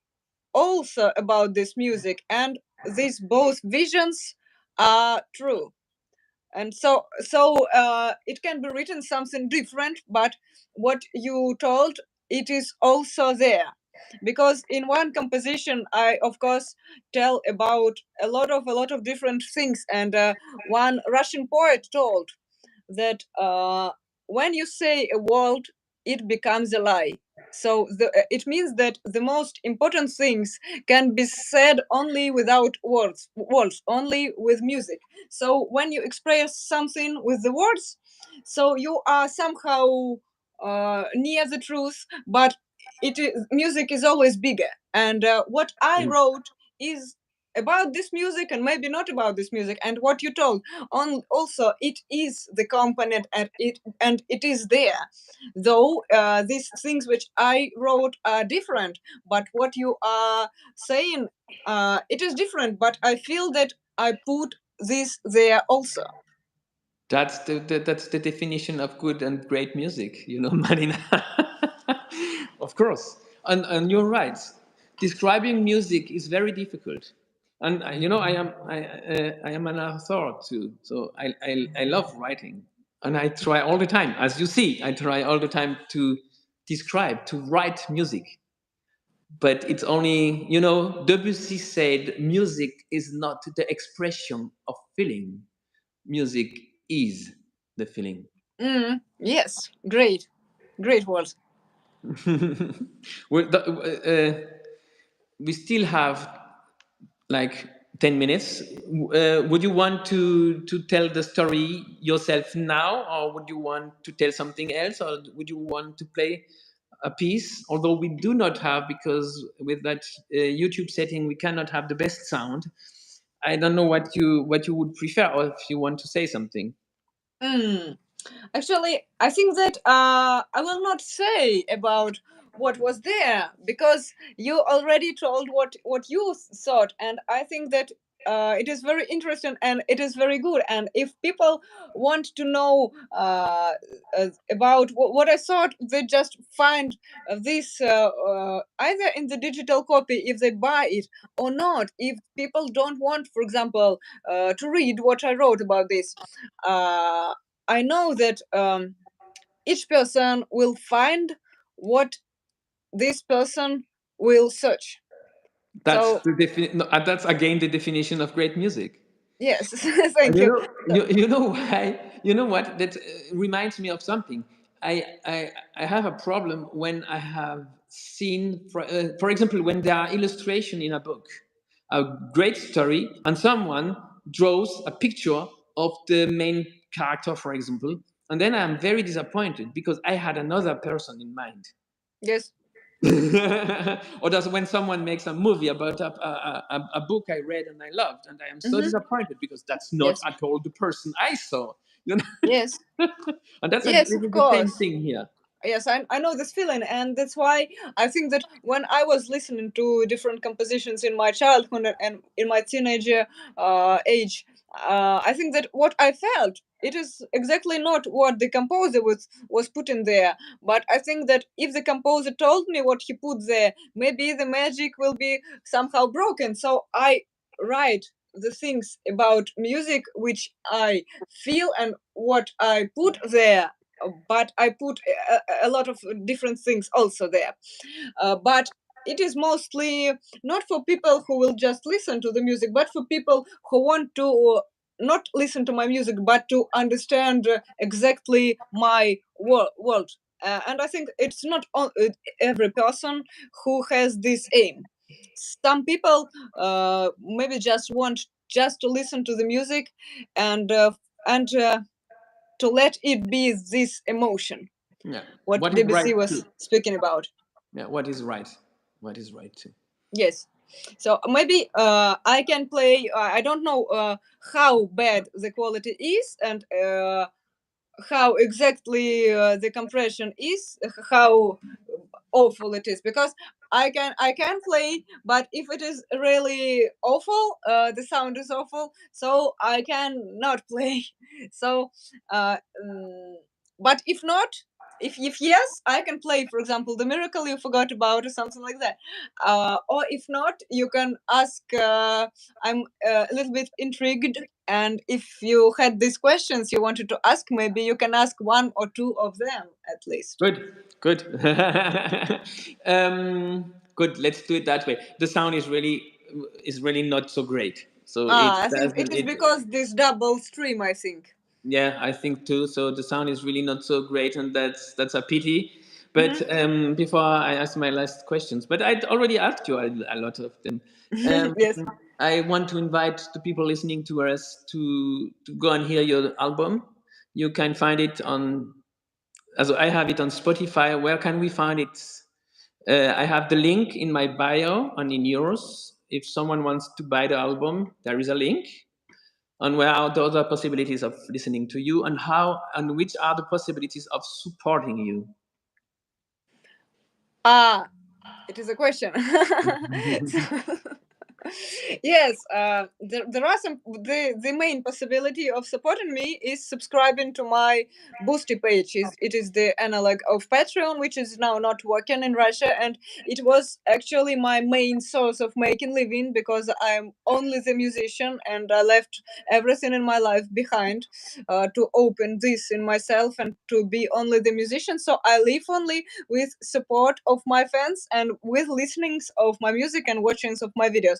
also about this music, and these both visions are true. And so it can be written something different, but what you told, it is also there, because in one composition I of course tell about a lot of different things, and one Russian poet told that when you say a word, it becomes a lie. So it means that the most important things can be said only without words, only with music. So when you express something with the words, so you are somehow near the truth, but music is always bigger. And what I wrote is about this music and maybe not about this music, and what you told also it is the component, and it is there, though these things which I wrote are different, but what you are saying, it is different, but I feel that I put this there also. That's the definition of good and great music, Marina. Of course, and you're right. Describing music is very difficult, and I am an author too, so I love writing, and I try all the time. As you see, I try all the time to describe, to write music, but it's only, Debussy said, music is not the expression of feeling. Music is the feeling. Yes, great words. We still have like 10 minutes. Would you want to tell the story yourself now, or would you want to tell something else, or would you want to play a piece? Although we do not have, because with that YouTube setting, we cannot have the best sound. I don't know what you would prefer, or if you want to say something. Mm. Actually, I think that I will not say about what was there because you already told what you thought, and I think that it is very interesting and it is very good. And if people want to know about what I thought, they just find this either in the digital copy if they buy it or not. If people don't want, for example, to read what I wrote about this. I know that each person will find what this person will search. That's So that's again the definition of great music. yes, thank You you. know, So, you know why? You know what? That reminds me of something. I have a problem when I have seen, for example, when there are illustration in a book, a great story, and someone draws a picture of the main character, for example, and then I'm very disappointed because I had another person in mind. yes. Or does when someone makes a movie about a book I read and I loved, and I am so Hmm. disappointed because that's not Yes. at all the person I saw. You Yes. know, and that's a Yes, this of is the same course. thing here. Yes, I know this feeling, and that's why I think that when I was listening to different compositions in my childhood and in my teenager age, I think that what I felt, it is exactly not what the composer was putting there. But I think that if the composer told me what he put there, maybe the magic will be somehow broken. So I write the things about music which I feel and what I put there, but I put a lot of different things also there. But it is mostly not for people who will just listen to the music, but for people who want to not listen to my music, but to understand exactly my world. And I think it's not every person who has this aim. Some people maybe just want just to listen to the music and to let it be this emotion Yeah, what what is right Debussy was too. speaking about. Yeah, what is right? What is right too? Yes. So maybe I can play. I don't know how bad the quality is and how exactly the compression is, how awful it is, because I can play, but if it is really awful, the sound is awful, so I can not play. So uh, mm, but if not, if yes, I can play, for example, the miracle you forgot about or something like that. Or if not, you can ask. I'm a little bit intrigued, and if you had these questions you wanted to ask, maybe you can ask one or two of them at least. Good, good, good. Let's do it that way. The sound is really not so great, so it I think it doesn't is it. because this double stream, I think. Yeah, I think too. So the sound is really not so great, and that's a pity. But Hmm. before I ask my last questions, but I'd already asked you a lot of them. Um, Yes. I want to invite the people listening to us to go and hear your album. You can find it on. Also, I have it on Spotify. Where can we find it? I have the link in my bio and in yours. If someone wants to buy the album, there is a link. And where are the other possibilities of listening to you, and how and which are the possibilities of supporting you? Ah, it is a question. So, yes, there are some. The main possibility of supporting me is subscribing to my Boosty page. It is the analog of Patreon, which is now not working in Russia, and it was actually my main source of making living because I'm only the musician and I left everything in my life behind to open this in myself and to be only the musician. So I live only with support of my fans and with listenings of my music and watchings of my videos.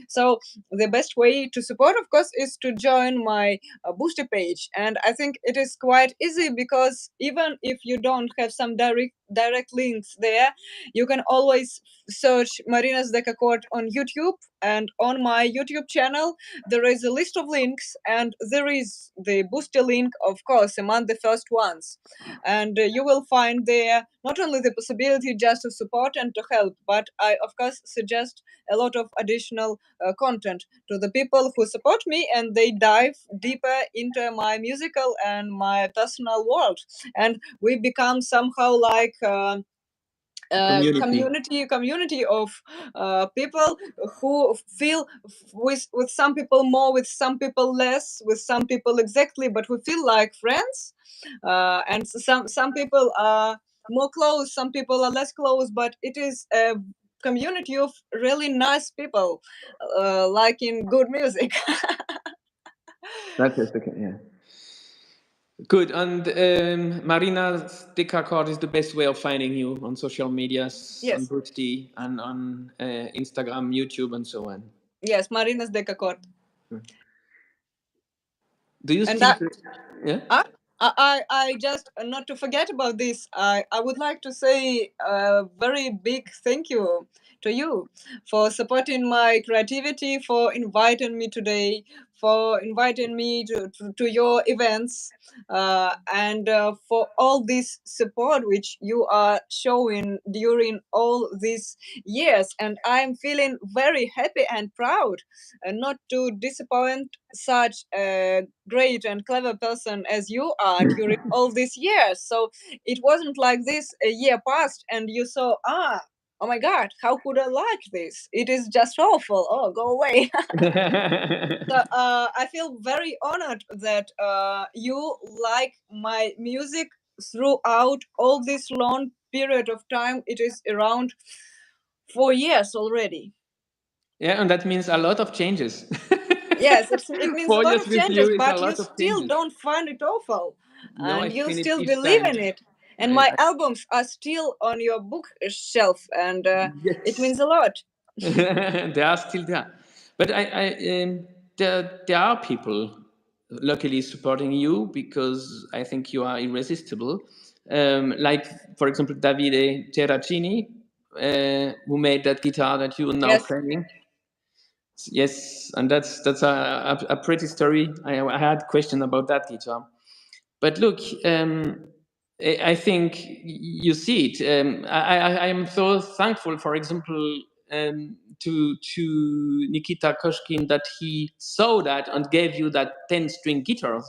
So the best way to support, of course, is to join my Boosty page, and I think it is quite easy because even if you don't have some direct direct links there. You can always search Marina Decacorde on YouTube, and on my YouTube channel there is a list of links, and there is the booster link, of course, among the first ones. And you will find there not only the possibility just to support and to help, but I of course suggest a lot of additional content to the people who support me, and they dive deeper into my musical and my personal world, and we become somehow like community of people who feel with some people more, with some people less, with some people exactly, but we feel like friends. And some people are more close, some people are less close, but it is a community of really nice people liking good music. That's it. Okay, yeah. Good. And Marina Decacorde is the best way of finding you on social medias, on Yes, Boosty, and on Instagram, YouTube, and so on. yes, Marina's Decacorde. Do you And still? that Yeah. I just not to forget about this. I would like to say a very big thank you to you for supporting my creativity, for inviting me today, for inviting me to your events, and for all this support which you are showing during all these years. And I'm feeling very happy and proud, not to disappoint such a great and clever person as you are during all these years. So it wasn't like this a year passed and you saw, oh my God, how could I like this? It is just awful. Oh, go away. So I feel very honored that you like my music throughout all this long period of time. It is around 4 years already. Yeah, and that means a lot of changes. Yes, it means a Four lot years of with you changes, is a but you lot of still changes. don't find it awful, No, I and you feel it still each believe time. in it. And I, my albums are still on your bookshelf, and it yes. means a lot. They are still there. But there are people luckily supporting you because I think you are irresistible. Like, for example, Davide Terracini, who made that guitar that you are now Yes, playing. Yes, and that's a pretty story. I had question about that guitar. But look, I think you see it. I am so thankful, for example, to Nikita Koshkin that he saw that and gave you that 10-string guitar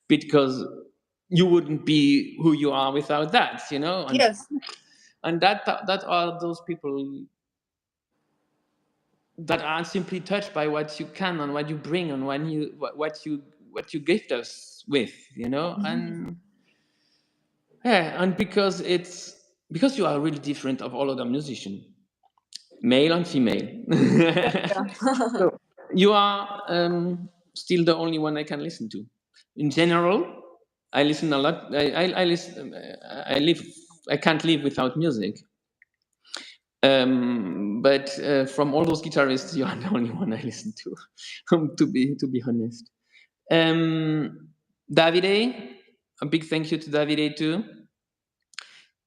because you wouldn't be who you are without that, you know. yes. And that are those people that are simply touched by what you can and what you bring and what you gift us with, you know. And yeah, and because you are really different of all other musicians, male and female. Yeah. So you are still the only one I can listen to. In general, I listen a lot. I listen. I live. I can't live without music. But from all those guitarists, you are the only one I listen to. To be honest. Davide, a big thank you to Davide too.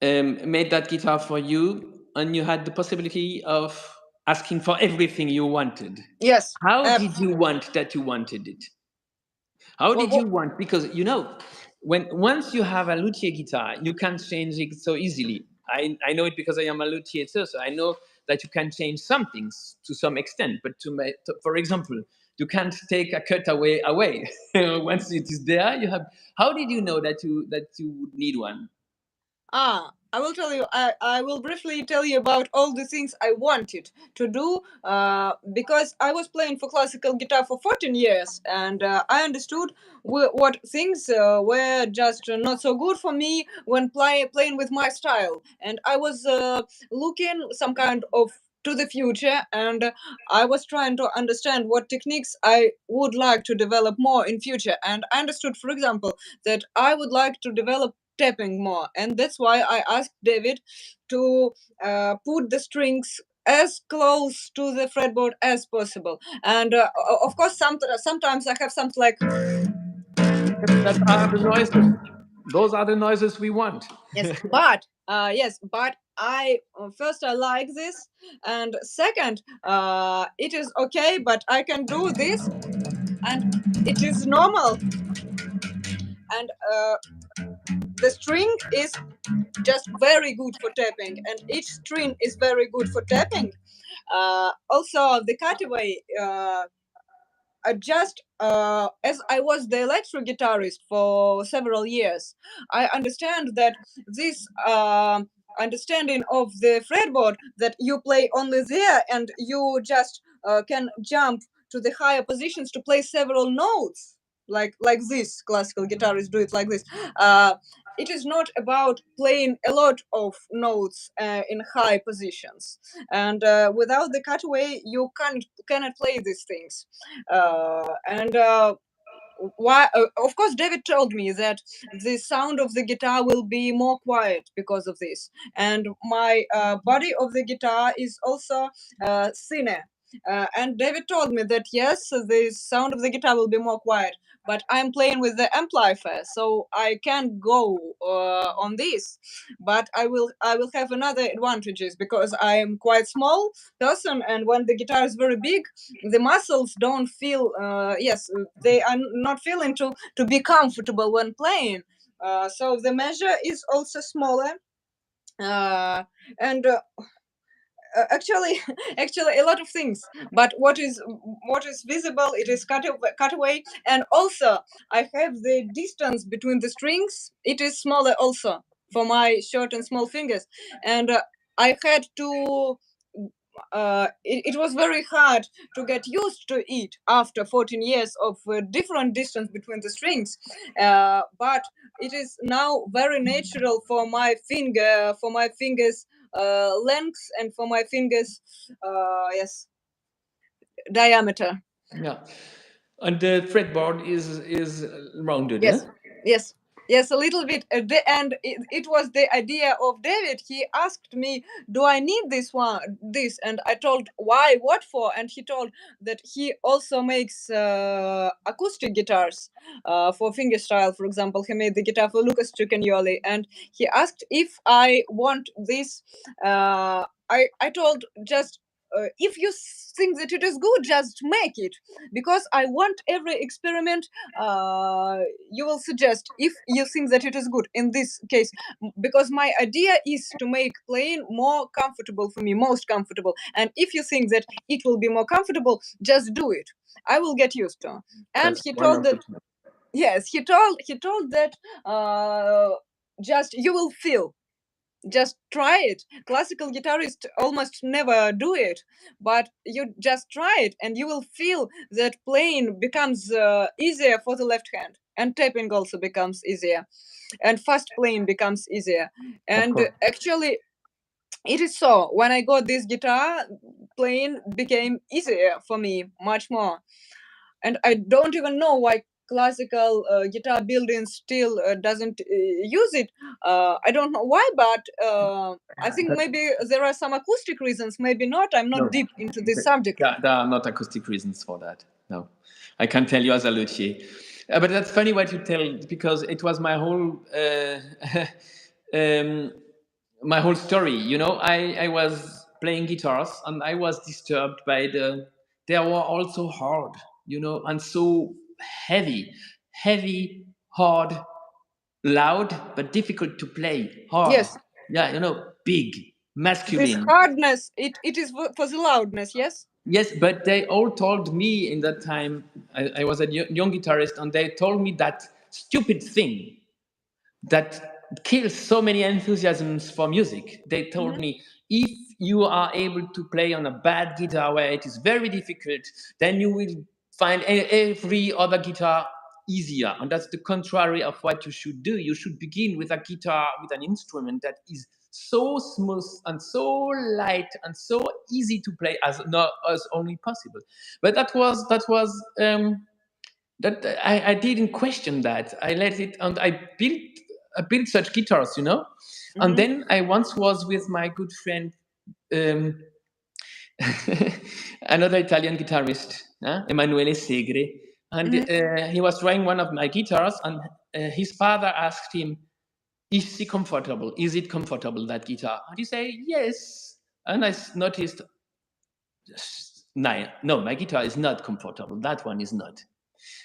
Made that guitar for you, and you had the possibility of asking for everything you wanted. Yes. How did you want that you wanted it? How did you want? Because when once you have a luthier guitar, you can't change it so easily. I know it because I am a luthier too, so I know that you can change some things to some extent. But for example, you can't take a cutaway away. Once it is there, you have. How did you know that you would need one? I will tell you, I will briefly tell you about all the things I wanted to do because I was playing for classical guitar for 14 years, and I understood what things were just not so good for me when playing with my style. And I was looking some kind of to the future, and I was trying to understand what techniques I would like to develop more in future. And I understood, for example, that I would like to develop tapping more, and that's why I asked David to put the strings as close to the fretboard as possible. And of course sometimes I have something like, That are the noises. Those are the noises we want. yes, but Yes, but I first I like this, and second, it is okay, but I can do this, and it is normal, and the string is just very good for tapping, and each string is very good for tapping. Also, the cutaway. Just as I was the electric guitarist for several years, I understand that this understanding of the fretboard, that you play only there and you just can jump to the higher positions to play several notes, like this classical guitarists do it like this. It is not about playing a lot of notes in high positions, and without the cutaway you cannot play these things. And why of course David told me that the sound of the guitar will be more quiet because of this, and my body of the guitar is also thinner, and David told me that yes, the sound of the guitar will be more quiet, but I'm playing with the amplifier, so I can't go on this, but I will have another advantages because I am quite small person, and when the guitar is very big, the muscles don't feel yes, they are not feeling to be comfortable when playing, so the measure is also smaller, and actually actually a lot of things, but what is visible, it is cutaway, and also I have the distance between the strings, it is smaller also for my short and small fingers, and I had to it was very hard to get used to it after 14 years of different distance between the strings, but it is now very natural for my fingers length, and for my fingers yes, diameter. Yeah, and the fretboard is rounded, Yes, huh? yes, yes, a little bit. And it was the idea of David. He asked me, "Do I need this?" And I told, "Why? What for?" And he told that he also makes acoustic guitars for fingerstyle. For example, he made the guitar for Lucas Tricagnoli, and he asked if I want this. I told just. If you think that it is good, just make it, because I want every experiment you will suggest if you think that it is good in this case, because my idea is to make playing more comfortable for me, most comfortable, and if you think that it will be more comfortable, just do it, I will get used to. And That's he told wonderful. that yes, he told that just you will feel, just try it. Classical guitarists almost never do it, but you just try it and you will feel that playing becomes easier for the left hand, and tapping also becomes easier, and fast playing becomes easier. Of And course. actually it is so, when I got this guitar, playing became easier for me much more, and I don't even know why classical guitar building still doesn't use it. I don't know why, but I think That, maybe there are some acoustic reasons, maybe not, I'm not no, deep into this subject. there are not acoustic reasons for that. No, I can tell you as a luthier. But that's funny what you tell, because it was um, my whole story. You know, I was playing guitars and I was disturbed by they were also hard, you know, and so heavy, heavy, hard, loud, but difficult to play. Hard, Yes, yeah, you know, big, this masculine. hardness, it is for the loudness, yes. Yes, but they all told me in that time, I was a young guitarist, and they told me that stupid thing that kills so many enthusiasms for music. They told Hmm. me, if you are able to play on a bad guitar where it is very difficult, then you will find every other guitar easier. And that's the contrary of what you should do. You should begin with a guitar, with an instrument that is so smooth and so light and so easy to play as not as only possible. But that I didn't question that. I let it, and I built such guitars, you know. And Hmm. then I once was with my good friend, um, another Italian guitarist, Emanuele Segre, and Hmm. he was trying one of my guitars, and his father asked him, is he comfortable? Is it comfortable, that guitar? And he say yes. And I noticed, no, my guitar is not comfortable. That one is not.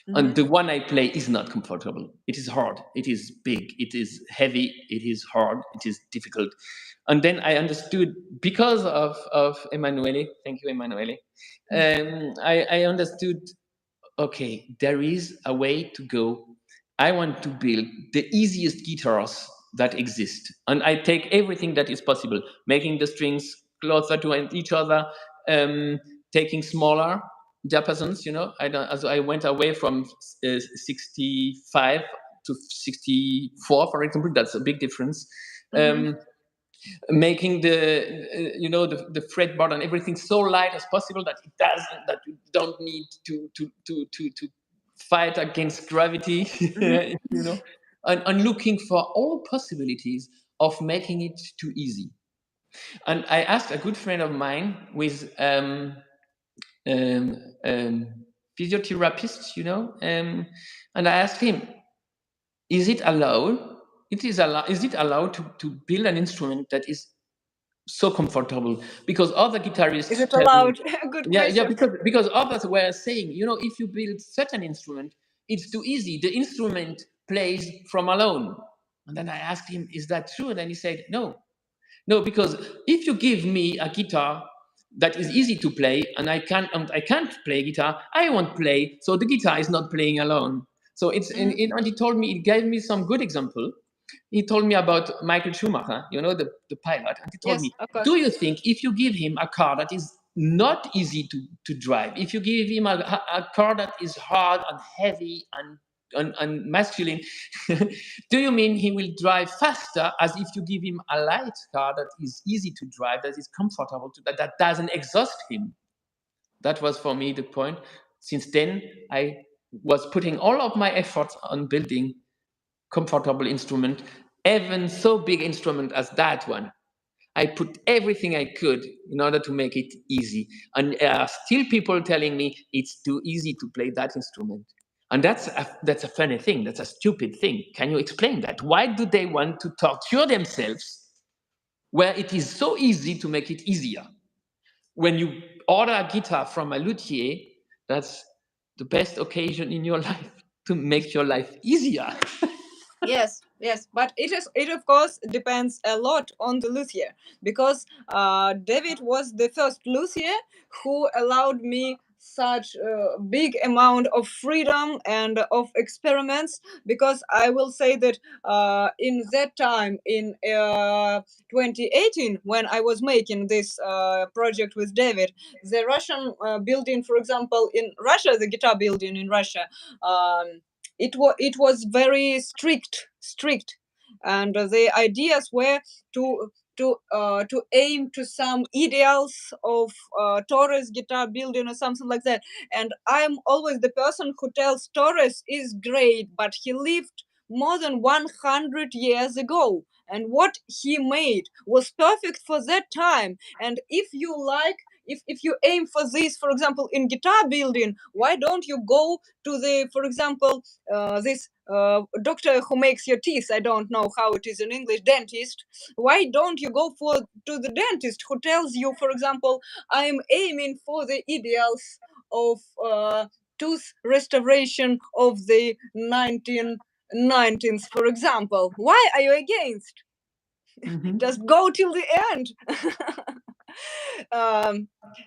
And the one I play is not comfortable. It is hard. It is big. It is heavy. It is hard. It is difficult. And then I understood, because of Emanuele, thank you, Emanuele, I understood, okay, there is a way to go. I want to build the easiest guitars that exist. And I take everything that is possible, making the strings closer to each other, taking smaller diapasons, as I went away from 65 to 64, for example. That's a big difference. Making the fretboard and everything so light as possible that you don't need to fight against gravity, and looking for all possibilities of making it too easy. And I asked a good friend of mine with physiotherapist, and I asked him, is it allowed? Is it allowed to build an instrument that is so comfortable? Because other guitarists Is it allowed? Good yeah, question. because others were saying, if you build such an instrument, it's too easy. The instrument plays from alone. And then I asked him, is that true? And then he said, no, because if you give me a guitar that is easy to play, and I can't play guitar, I won't play. So the guitar is not playing alone. So and he told me, he gave me some good example. He told me about Michael Schumacher, the pilot. And he told Yes, me, of course. do you think if you give him a car that is not easy to drive, if you give him a car that is hard and heavy and masculine, do you mean he will drive faster as if you give him a light car that is easy to drive, that is comfortable, that doesn't exhaust him? That was for me the point. Since then, I was putting all of my efforts on building comfortable instrument, even so big instrument as that one. I put everything I could in order to make it easy. And still people telling me it's too easy to play that instrument. And that's a funny thing. That's a stupid thing. Can you explain that? Why do they want to torture themselves where it is so easy to make it easier? When you order a guitar from a luthier, that's the best occasion in your life to make your life easier. Yes, but it of course depends a lot on the luthier, because David was the first luthier who allowed me such a big amount of freedom and of experiments, because I will say that in that time, in 2018, when I was making this project with David, the Russian building, for example, in Russia, the guitar building in Russia, it was very strict, and the ideas were to aim to some ideals of Torres guitar building or something like that. And I'm always the person who tells Torres is great, but he lived more than 100 years ago, and what he made was perfect for that time. And if you like, if you aim for this, for example, in guitar building, why don't you go to the, for example, this doctor who makes your teeth? I don't know how it is in English. Dentist. Why don't you go to the dentist who tells you, for example, I'm aiming for the ideals of tooth restoration of the 1990s, for example? Why are you against? Just go till the end.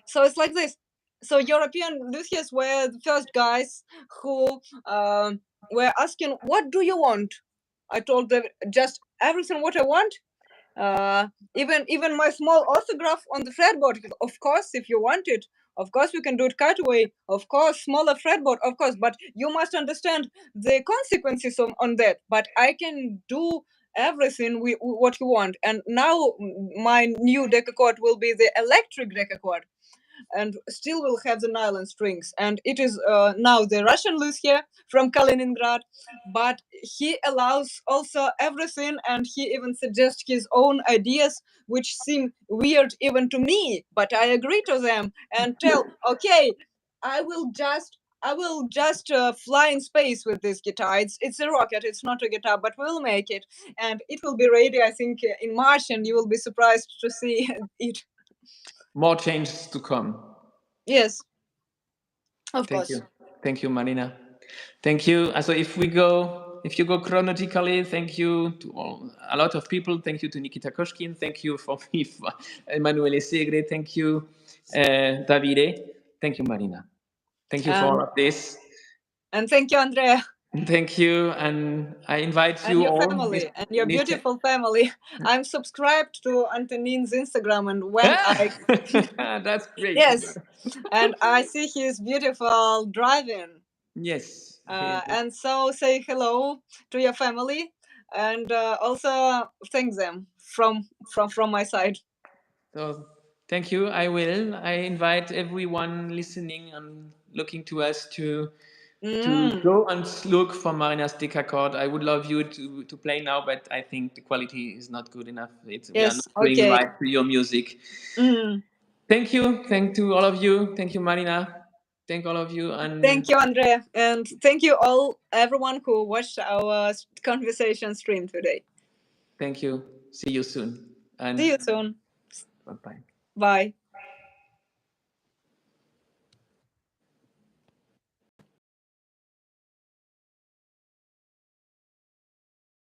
So it's like this. So European luthiers were the first guys who were asking, what do you want? I told them just everything what I want. Even my small orthograph on the fretboard. Of course, if you want it, of course we can do it cutaway. Of course, smaller fretboard. Of course, but you must understand the consequences on that. But I can do everything what you want. And now my new Decacorde will be the electric Decacorde, and still will have the nylon strings. And it is now the Russian luthier from Kaliningrad, but he allows also everything, and he even suggests his own ideas, which seem weird even to me, but I agree to them and tell, okay, I will just I will just fly in space with this guitar. It's a rocket. It's not a guitar, but we'll make it, and it will be ready. I think in March, and you will be surprised to see it. More changes to come. Yes, of Thank course. you. Thank you, Marina. Thank you. So if you go chronologically, thank you to a lot of people. Thank you to Nikita Koshkin. Thank you for me, for Emanuele Segre. Thank you, Davide. Thank you, Marina. Thank you for all of this. And thank you, Andrea. Thank you, and I invite And you your all. family, and your beautiful family. I'm subscribed to Antonin's Instagram, and when I That's great. yes, and I see his beautiful driving. Yes. And so say hello to your family, and also thank them from my side. So thank you. I will. I invite everyone listening and looking to us to go and look for Marina's Decacorde. I would love you to play now, but I think the quality is not good enough. We are not Yes, doing okay. right to your music. Thank you. Thank to all of you. Thank you, Marina. Thank all of you. And Thank you, Andrea, and thank you all, everyone who watched our conversation stream today. thank you. See you soon. And See you soon. bye-bye. Bye.